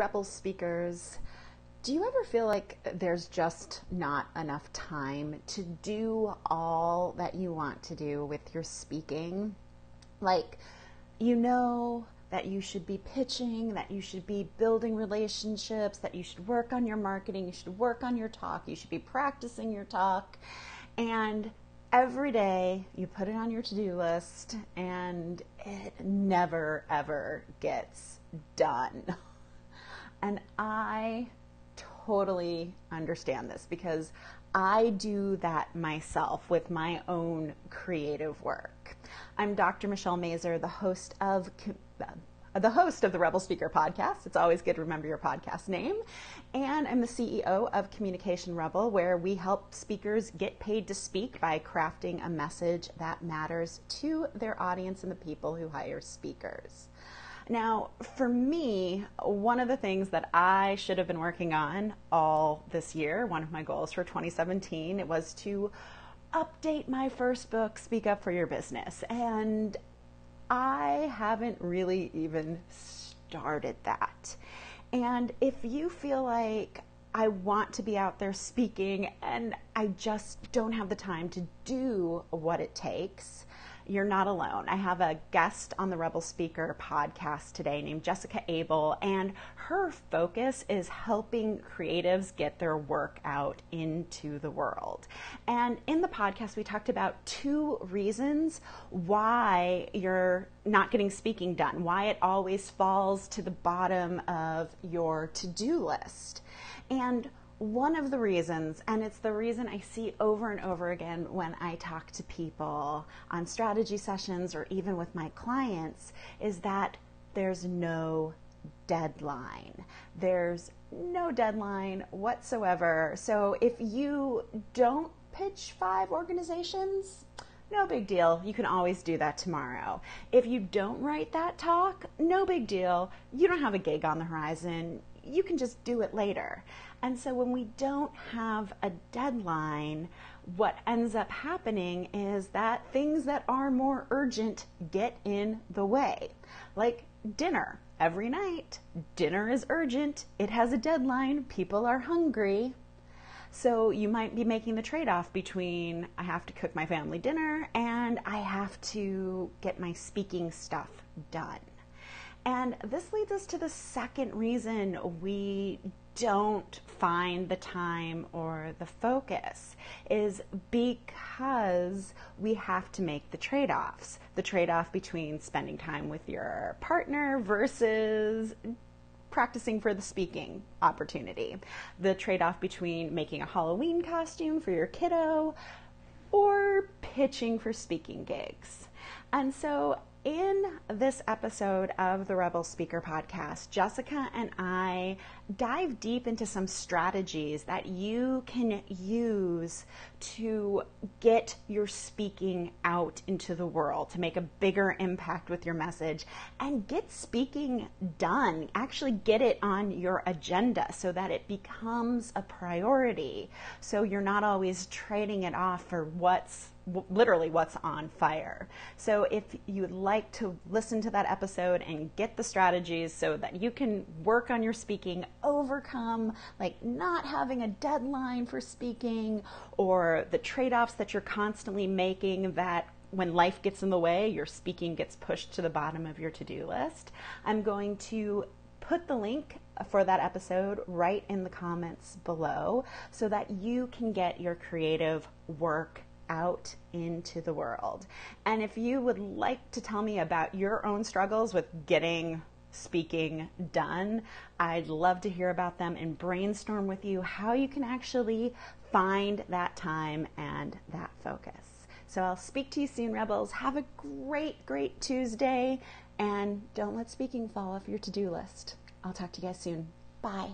Rebel speakers, do you ever feel like there's just not enough time to do all that you want to do with your speaking? Like, you know that you should be pitching, that you should be building relationships, that you should work on your marketing, you should work on your talk, you should be practicing your talk, and every day you put it on your to-do list and it never ever gets done. And I totally understand this because I do that myself with my own creative work. I'm Dr. Michelle Mazur, the host of the Rebel Speaker Podcast. It's always good to remember your podcast name. And I'm the CEO of Communication Rebel, where we help speakers get paid to speak by crafting a message that matters to their audience and the people who hire speakers. Now, for me, one of the things that I should have been working on all this year, one of my goals for 2017, it was to update my first book, Speak Up for Your Business. And I haven't really even started that. And if you feel like I want to be out there speaking and I just don't have the time to do what it takes, you're not alone. I have a guest on the Rebel Speaker podcast today named Jessica Abel, and her focus is helping creatives get their work out into the world. And in the podcast, we talked about 2 reasons why you're not getting speaking done, why it always falls to the bottom of your to-do list. And one of the reasons, and it's the reason I see over and over again when I talk to people on strategy sessions or even with my clients, is that there's no deadline. There's no deadline whatsoever. So if you don't pitch 5 organizations, no big deal. You can always do that tomorrow. If you don't write that talk, no big deal. You don't have a gig on the horizon. You can just do it later. And so when we don't have a deadline, what ends up happening is that things that are more urgent get in the way. Like dinner. Every night, dinner is urgent. It has a deadline. People are hungry. So you might be making the trade-off between I have to cook my family dinner and I have to get my speaking stuff done. And this leads us to the second reason we don't find the time or the focus, is because we have to make the trade-offs. The trade-off between spending time with your partner versus practicing for the speaking opportunity. The trade-off between making a Halloween costume for your kiddo or pitching for speaking gigs. And so in this episode of the Rebel Speaker Podcast, Jessica and I dive deep into some strategies that you can use to get your speaking out into the world, to make a bigger impact with your message and get speaking done. Actually get it on your agenda so that it becomes a priority. So you're not always trading it off for literally what's on fire. So if you'd like to listen to that episode and get the strategies so that you can work on your speaking, overcome like not having a deadline for speaking or the trade-offs that you're constantly making that when life gets in the way, your speaking gets pushed to the bottom of your to-do list, I'm going to put the link for that episode right in the comments below so that you can get your creative work out into the world. And if you would like to tell me about your own struggles with getting speaking done, I'd love to hear about them and brainstorm with you how you can actually find that time and that focus. So I'll speak to you soon, Rebels. Have a great, great Tuesday, and don't let speaking fall off your to-do list. I'll talk to you guys soon. Bye.